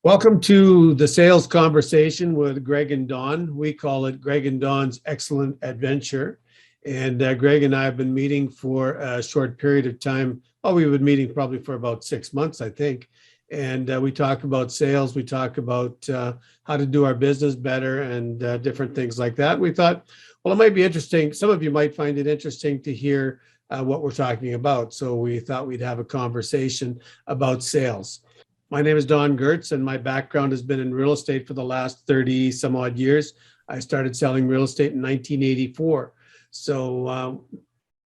Welcome to the sales conversation with Greg and Don. We call it Greg and Don's Excellent Adventure. And Greg and I have been meeting for a short period of time. Oh, we've been meeting probably for about 6 months, I think. And we talk about sales. We talk about how to do our business better and different things like that. We thought, well, it might be interesting. Some of you might find it interesting to hear what we're talking about. So we thought we'd have a conversation about sales. My name is Don Gertz, and my background has been in real estate for the last 30 some odd years. I started selling real estate in 1984. So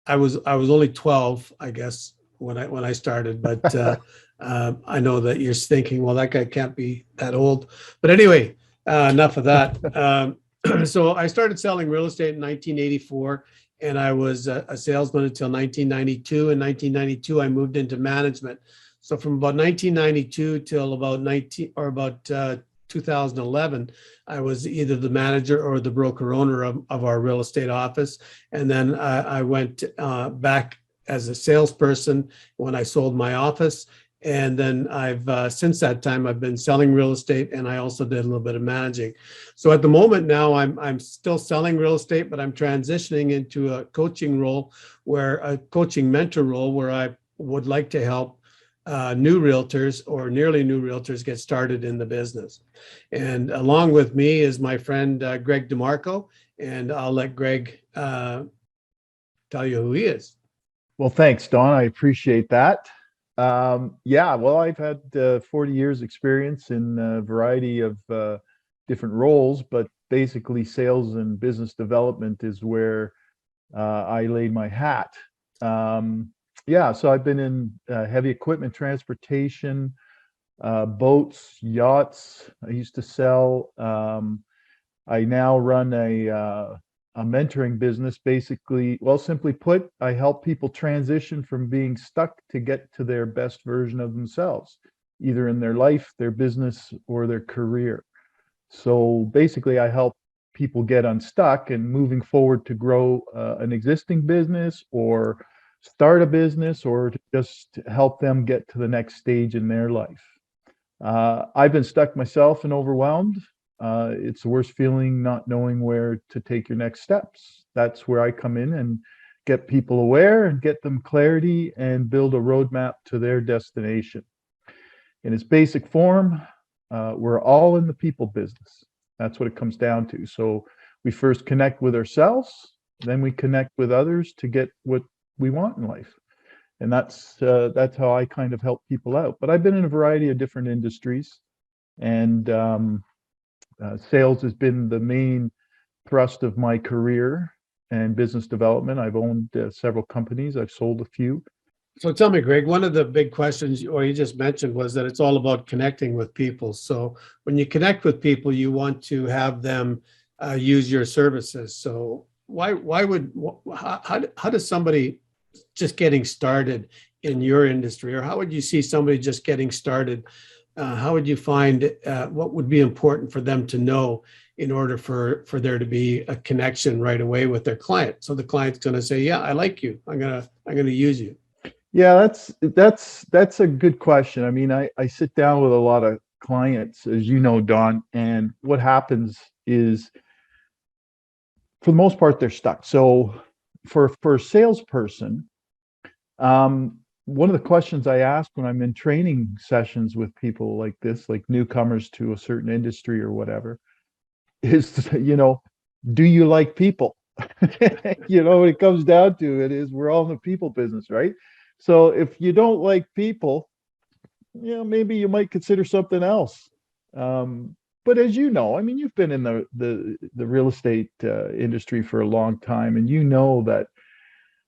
I was only 12, I guess, when I started. But I know that you're thinking, well, that guy can't be that old. But anyway, enough of that. So I started selling real estate in 1984, and I was a salesman until 1992. In 1992, I moved into management. So from about 1992 till about 2011, I was either the manager or the broker owner of our real estate office. And then I went back as a salesperson when I sold my office. And then since that time, I've been selling real estate, and I also did a little bit of managing. So at the moment now, I'm still selling real estate, but I'm transitioning into a coaching role, where a coaching mentor role, where I would like to help new realtors or nearly new realtors get started in the business. And along with me is my friend Greg DeMarco, and I'll let Greg tell you who he is. Well, thanks, Don. I appreciate that. Yeah, well, I've had 40 years experience in a variety of different roles, but basically sales and business development is where I laid my hat. Yeah, so I've been in heavy equipment transportation, boats, yachts. I used to sell. I now run a mentoring business. Basically, well, simply put, I help people transition from being stuck to get to their best version of themselves, either in their life, their business, or their career. So basically, I help people get unstuck and moving forward to grow an existing business or start a business or to just help them get to the next stage in their life. I've been stuck myself and overwhelmed. It's the worst feeling not knowing where to take your next steps. That's where I come in and get people aware and get them clarity and build a roadmap to their destination. In its basic form, we're all in the people business. That's what it comes down to. So we first connect with ourselves, then we connect with others to get what we want in life. And that's how I kind of help people out. But I've been in a variety of different industries, and sales has been the main thrust of my career, and business development. I've owned several companies. I've sold a few. So tell me, Greg, one of the big questions, or you just mentioned, was that it's all about connecting with people. So when you connect with people, you want to have them use your services. So how does somebody just getting started in your industry, or how would you see somebody just getting started? How would you find what would be important for them to know in order for there to be a connection right away with their client? So the client's going to say, "Yeah, I like you. I'm gonna use you." Yeah, that's a good question. I mean, I sit down with a lot of clients, as you know, Don, and what happens is, for the most part, they're stuck. So for a salesperson, one of the questions I ask when I'm in training sessions with people like this, like newcomers to a certain industry or whatever, is, do you like people? What it comes down to it is we're all in the people business, right? So if you don't like people, maybe you might consider something else. But as you know, I mean, you've been in the real estate industry for a long time, and you know that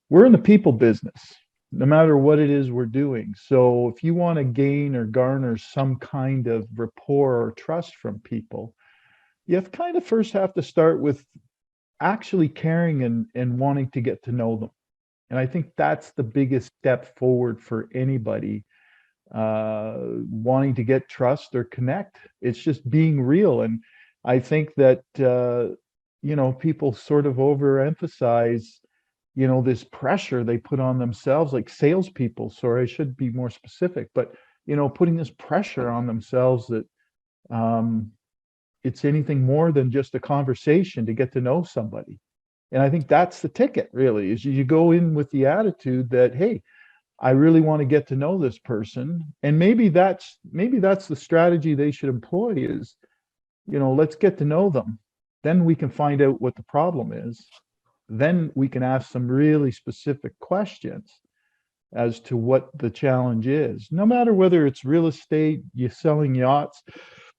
we're in the people business, no matter what it is we're doing. So if you want to gain or garner some kind of rapport or trust from people, you have kind of first have to start with actually caring and wanting to get to know them. And I think that's the biggest step forward for anybody wanting to get trust or connect. It's just being real. And I think that, people sort of overemphasize, this pressure they put on themselves, like salespeople. Sorry, I should be more specific, but, putting this pressure on themselves that It's anything more than just a conversation to get to know somebody. And I think that's the ticket, really, is you go in with the attitude that, hey, I really want to get to know this person. And maybe that's the strategy they should employ is, let's get to know them. Then we can find out what the problem is. Then we can ask some really specific questions as to what the challenge is. No matter whether it's real estate, you're selling yachts,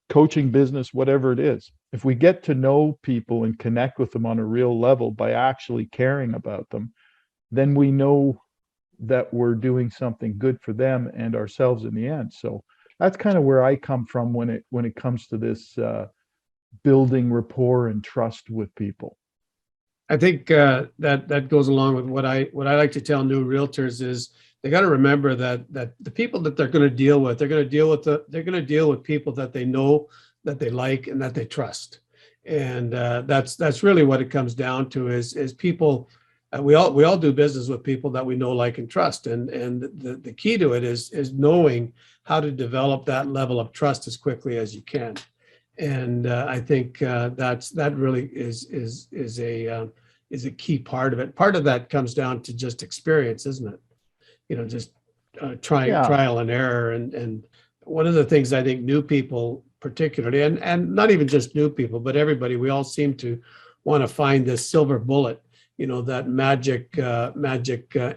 coaching business, whatever it is. If we get to know people and connect with them on a real level by actually caring about them, then we know that we're doing something good for them and ourselves in the end. So that's kind of where I come from when it comes to this building rapport and trust with people. I think that goes along with what I like to tell new realtors is they got to remember that the people that they're going to deal with, they're going to deal with people that they know, that they like, and that they trust. And that's really what it comes down to is people. We all do business with people that we know, like, and trust. And the key to it is knowing how to develop that level of trust as quickly as you can. And I think that really is a key part of it. Part of that comes down to just experience, isn't it? Just Yeah. trial and error. And one of the things I think new people particularly, and not even just new people, but everybody, we all seem to want to find this silver bullet, that magic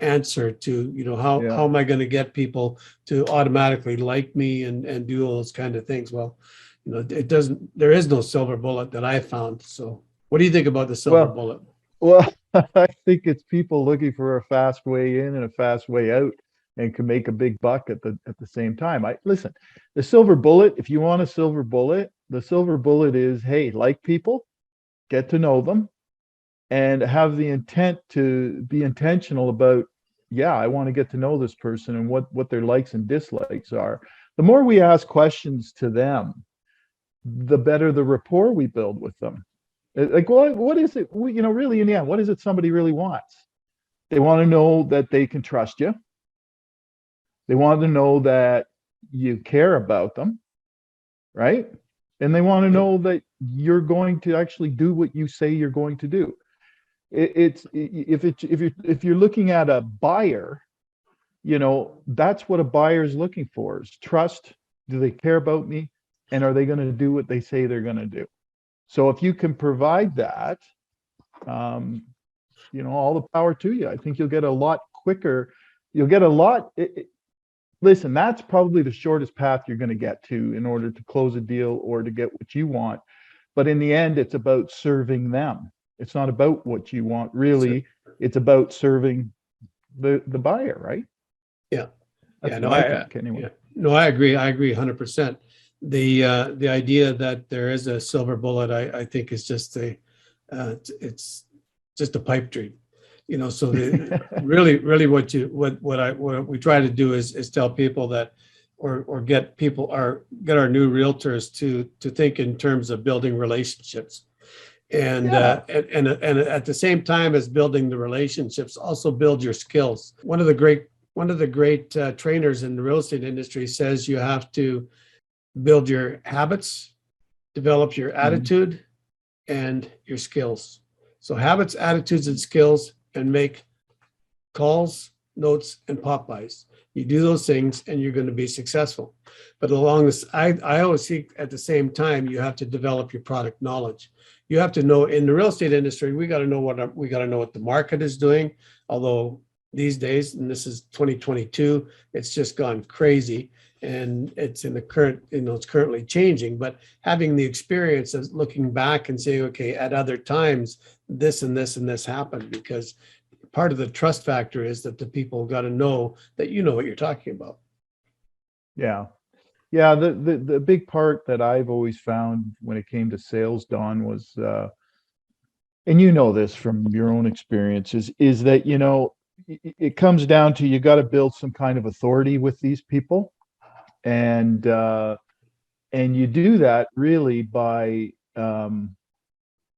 answer to, Yeah. how am I going to get people to automatically like me and do all those kind of things? Well, there is no silver bullet that I found. So what do you think about the silver Well, bullet? well, I think it's people looking for a fast way in and a fast way out and can make a big buck at the same time. Listen, the silver bullet, if you want a silver bullet, the silver bullet is, hey, like people, get to know them, and have the intent to be intentional about, yeah, I want to get to know this person and what their likes and dislikes are. The more we ask questions to them, the better the rapport we build with them. Like, what is it? Really, in the end, what is it somebody really wants? They want to know that they can trust you. They want to know that you care about them, right? And they want to Yeah. know that you're going to actually do what you say you're going to do. If you're looking at a buyer, that's what a buyer is looking for: is trust. Do they care about me? And are they going to do what they say they're going to do? So if you can provide that, um, all the power to you. I think you'll get a lot quicker. You'll get a lot. Listen, that's probably the shortest path you're going to get to in order to close a deal or to get what you want. But in the end, it's about serving them. It's not about what you want, So, really. It's about serving the buyer, right? yeah. That's No, what I think, anyway. yeah, no, I agree. I agree 100%. The idea that there is a silver bullet, I think is just it's just a pipe dream, so really what we try to do is tell people that, or get our new realtors to think in terms of building relationships. And, Yeah. and at the same time as building the relationships, also build your skills. One of the great trainers in the real estate industry says you have to build your habits, develop your Mhm. attitude, and your skills. So habits, attitudes, and skills, and make calls, notes, and pop-bys. You do those things and you're going to be successful. But along this, I always see at the same time, you have to develop your product knowledge. You have to know, in the real estate industry, we got to know what the market is doing. Although these days, and this is 2022, it's just gone crazy. And it's in the current, it's currently changing, but having the experience of looking back and saying, okay, at other times, this and this and this happened, because part of the trust factor is that the people got to know that you know what you're talking about. Yeah. Yeah. The big part that I've always found when it came to sales, Don, was, and you know this from your own experiences, is that, it comes down to, you got to build some kind of authority with these people. And you do that really by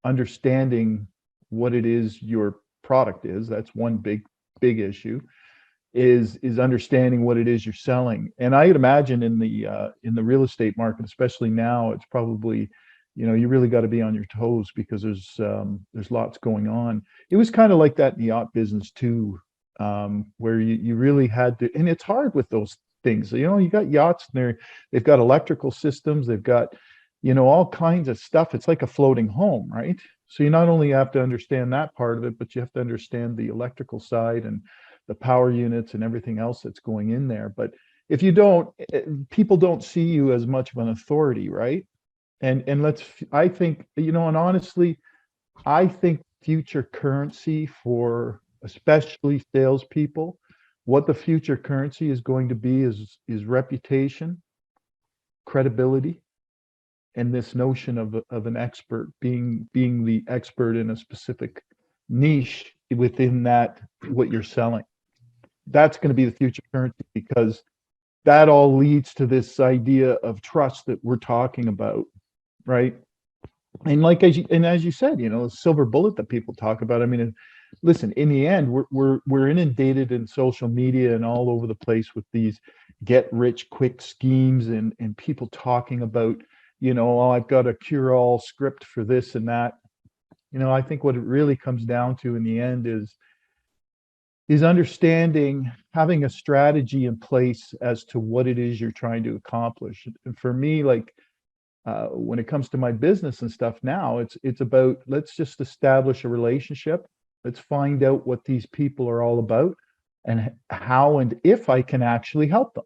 understanding what it is your product is. That's one big issue. is understanding what it is you're selling. And I'd imagine in the real estate market, especially now, it's probably, you really got to be on your toes because there's lots going on. It was kind of like that in the yacht business too, where you really had to, and it's hard with those things. You got yachts and they've got electrical systems, they've got, all kinds of stuff. It's like a floating home, right? So you not only have to understand that part of it, but you have to understand the electrical side and the power units and everything else that's going in there. But if you don't, people don't see you as much of an authority, right? And I think, and honestly, I think future currency for especially salespeople, what the future currency is going to be is reputation, credibility, and this notion of an expert being the expert in a specific niche within that what you're selling. That's going to be the future currency because that all leads to this idea of trust that we're talking about, right? And as you said, the silver bullet that people talk about. I mean, listen, in the end, we're inundated in social media and all over the place with these get rich quick schemes and people talking about, oh, I've got a cure all script for this and that. I think what it really comes down to in the end is understanding, having a strategy in place as to what it is you're trying to accomplish. And for me, like when it comes to my business and stuff now, it's about, let's just establish a relationship. Let's find out what these people are all about and how and if I can actually help them.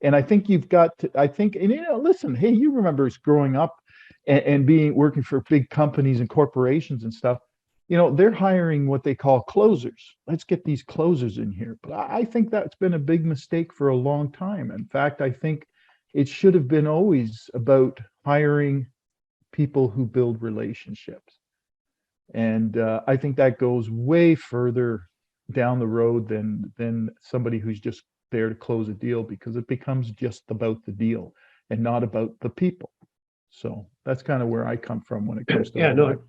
And I think you've got to, listen, hey, you remember us growing up and working for big companies and corporations and stuff. They're hiring what they call closers. Let's get these closers in here. But I think that's been a big mistake for a long time. In fact, I think it should have been always about hiring people who build relationships. And I think that goes way further down the road than somebody who's just there to close a deal, because it becomes just about the deal and not about the people. So that's kind of where I come from when it comes to Yeah, no,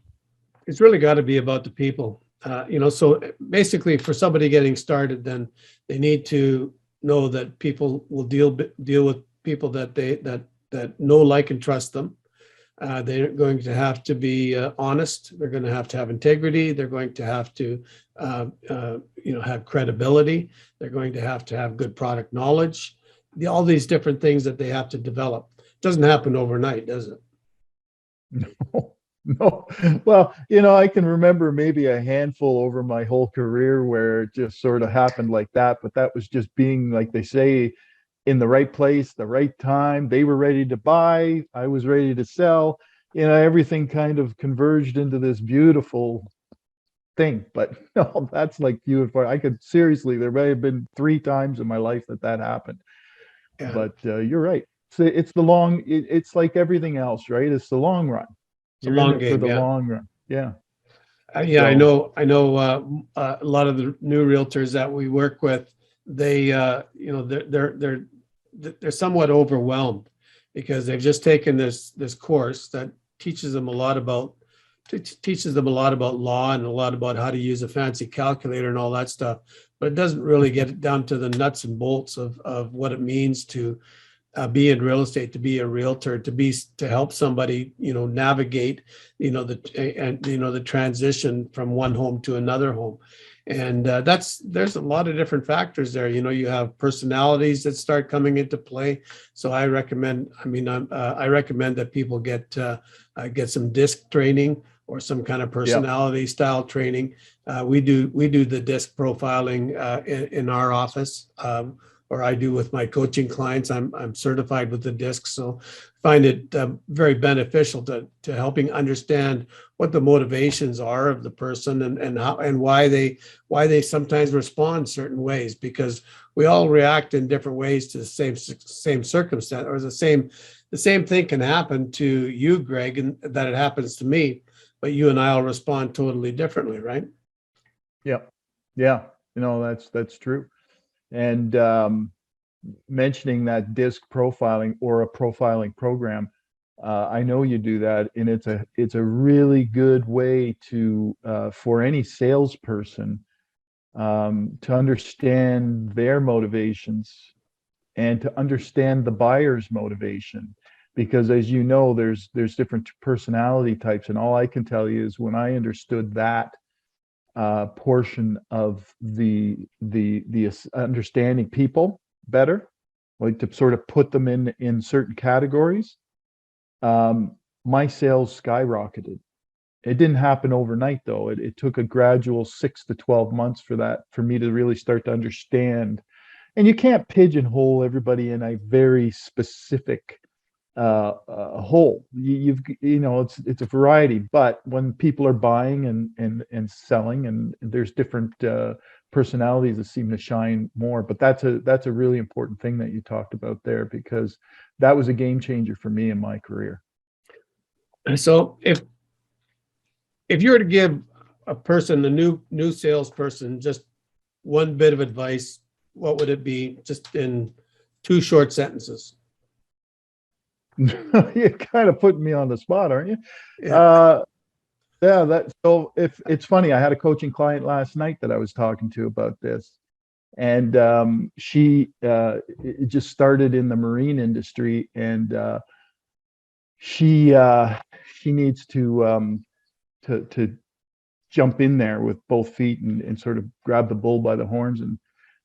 it's really got to be about the people. So basically for somebody getting started, then they need to know that people will deal with people that know, like, and trust them. They're going to have to be honest. They're going to have integrity. They're going to have to, have credibility. They're going to have good product knowledge. All these different things that they have to develop. It doesn't happen overnight, does it? No, no. Well, I can remember maybe a handful over my whole career where it just sort of happened like that. But that was just being, like they say, in the right place, the right time. They were ready to buy. I was ready to sell. Everything kind of converged into this beautiful thing. But no, that's like few and far. I could seriously, there may have been 3 times in my life that happened. Yeah. But you're right. It's the long. It's like everything else, right? It's the long run. It's a long game, for the yeah. long run. Yeah. Yeah, I know. A lot of the new realtors that we work with, they, they're somewhat overwhelmed because they've just taken this course that teaches them a lot about law and a lot about how to use a fancy calculator and all that stuff, but it doesn't really get it down to the nuts and bolts of what it means to be in real estate, to be a realtor, to help somebody, navigate, the transition from one home to another home. And there's a lot of different factors there. You have personalities that start coming into play. So I recommend that people get some DISC training or some kind of personality style training. We do the DISC profiling in our office. Or I do with my coaching clients. I'm certified with the DISC, so find it very beneficial to helping understand what the motivations are of the person and how and why they sometimes respond certain ways, because we all react in different ways to the same circumstance, or the same thing can happen to you, Greg, and that it happens to me, but you and I'll respond totally differently, right? Yeah, yeah, that's true. And mentioning that DISC profiling or a profiling program, I know you do that, and it's a really good way to for any salesperson to understand their motivations and to understand the buyer's motivation. Because as you know, there's different personality types, and all I can tell you is when I understood that portion of the understanding people better, like to sort of put them in certain categories, my sales skyrocketed. It didn't happen overnight though. It took a gradual 6 to 12 months for me to really start to understand. And you can't pigeonhole everybody in a very specific hole. It's a variety. But when people are buying and selling, and there's different personalities that seem to shine more. But that's a really important thing that you talked about there, because that was a game changer for me in my career. So if you were to give a person, a new salesperson, just one bit of advice, what would it be, just in 2 short sentences? You're kind of putting me on the spot, aren't you? Yeah. So if it's funny, I had a coaching client last night that I was talking to about this, and she just started in the marine industry, and she needs to jump in there with both feet and sort of grab the bull by the horns and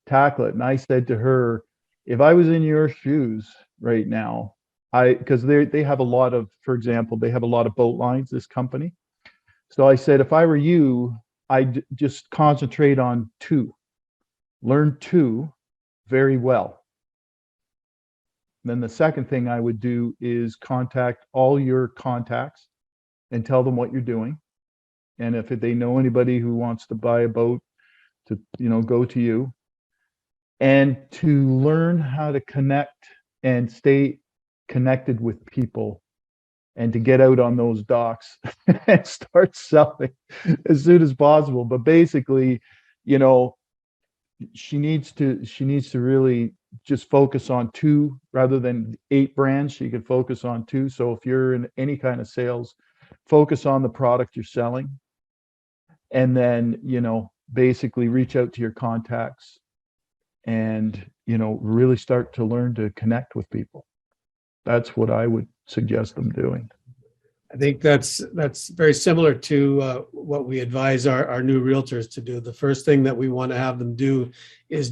tackle it. And I said to her, if I was in your shoes right now, because they have a lot of, for example, they have a lot of boat lines, this company. So I said, if I were you, I'd just concentrate on 2, learn 2 very well. Then the second thing I would do is contact all your contacts and tell them what you're doing. And if they know anybody who wants to buy a boat, to go to you, and to learn how to connect and stay connected with people, and to get out on those docks and start selling as soon as possible. But basically, she needs to really just focus on 2 rather than 8 brands. She could focus on 2. So if you're in any kind of sales, focus on the product you're selling, and then basically reach out to your contacts and really start to learn to connect with people. That's what I would suggest them doing. I think that's very similar to what we advise our new realtors to do. The first thing that we want to have them do is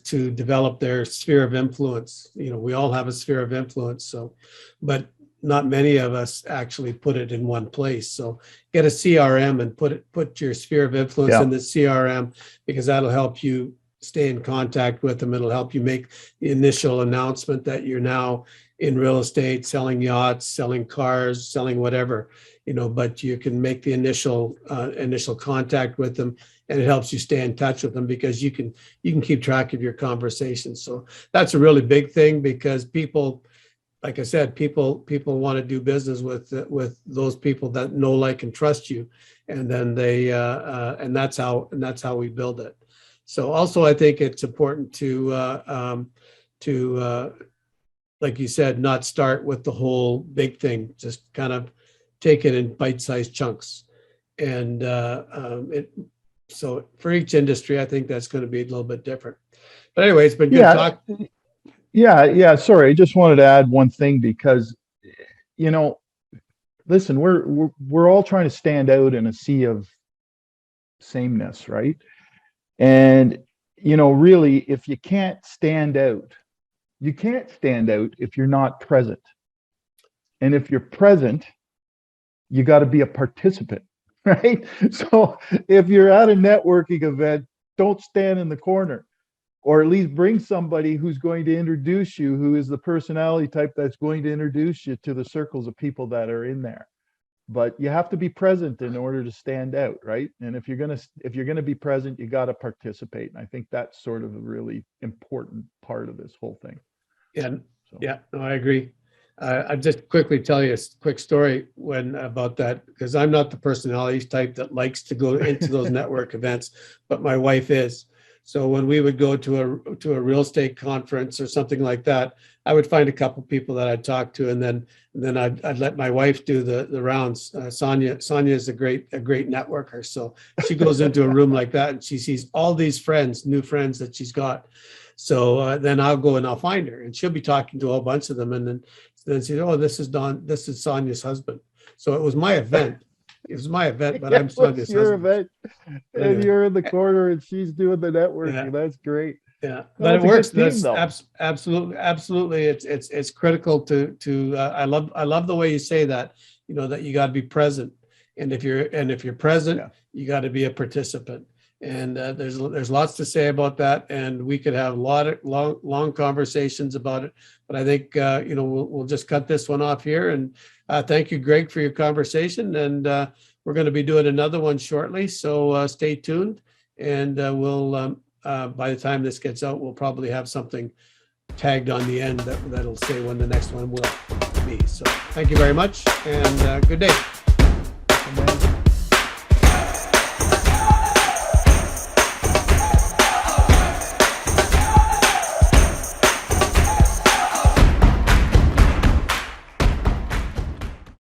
to develop their sphere of influence. We all have a sphere of influence, but not many of us actually put it in one place. So get a CRM and put your sphere of influence in the CRM, because that'll help you stay in contact with them. It'll help you make the initial announcement that you're now in real estate, selling yachts, selling cars, selling whatever, but you can make the initial contact with them, and it helps you stay in touch with them, because you can keep track of your conversations. So that's a really big thing, because people, like I said, people want to do business with those people that know, like, and trust you, and then and that's how we build it. So also, I think it's important to like you said, not start with the whole big thing. Just kind of take it in bite-sized chunks. And so for each industry, I think that's going to be a little bit different. But anyway, it's been good talk. Yeah. Sorry, I just wanted to add one thing, because listen, we're all trying to stand out in a sea of sameness, right? And really, if you can't stand out, you can't stand out if you're not present. And if you're present, you got to be a participant, right? So if you're at a networking event, don't stand in the corner, or at least bring somebody who's going to introduce you, who is the personality type that's going to introduce you to the circles of people that are in there. But you have to be present in order to stand out, right? And if you're gonna be present, you got to participate. And I think that's sort of a really important part of this whole thing. No, I agree. I'll just quickly tell you a quick story about that, because I'm not the personality type that likes to go into those network events, but my wife is. So when we would go to a real estate conference or something like that, I would find a couple people that I'd talk to, and then I'd let my wife do the rounds. Sonia is a great networker. So she goes into a room like that and she sees all these friends, new friends that she's got. So then I'll go and I'll find her, and she'll be talking to a whole bunch of them, and then she, oh, this is Sonia's husband. So it was my event. It was my event, but I'm Sonia's your husband. event, and Anyway. you're in the corner, and she's doing the networking. Yeah. That's great. Yeah, No, but it it's a good works. team, That's though. absolutely. It's critical to. I love the way you say that. You know that you got to be present, and if you're present, Yeah. you got to be a participant. And there's lots to say about that, and we could have a lot of long conversations about it. But I think we'll just cut this one off here. And thank you, Greg, for your conversation. And we're going to be doing another one shortly, so stay tuned. And we'll. By the time this gets out, we'll probably have something tagged on the end that'll say when the next one will be. So thank you very much, and good day.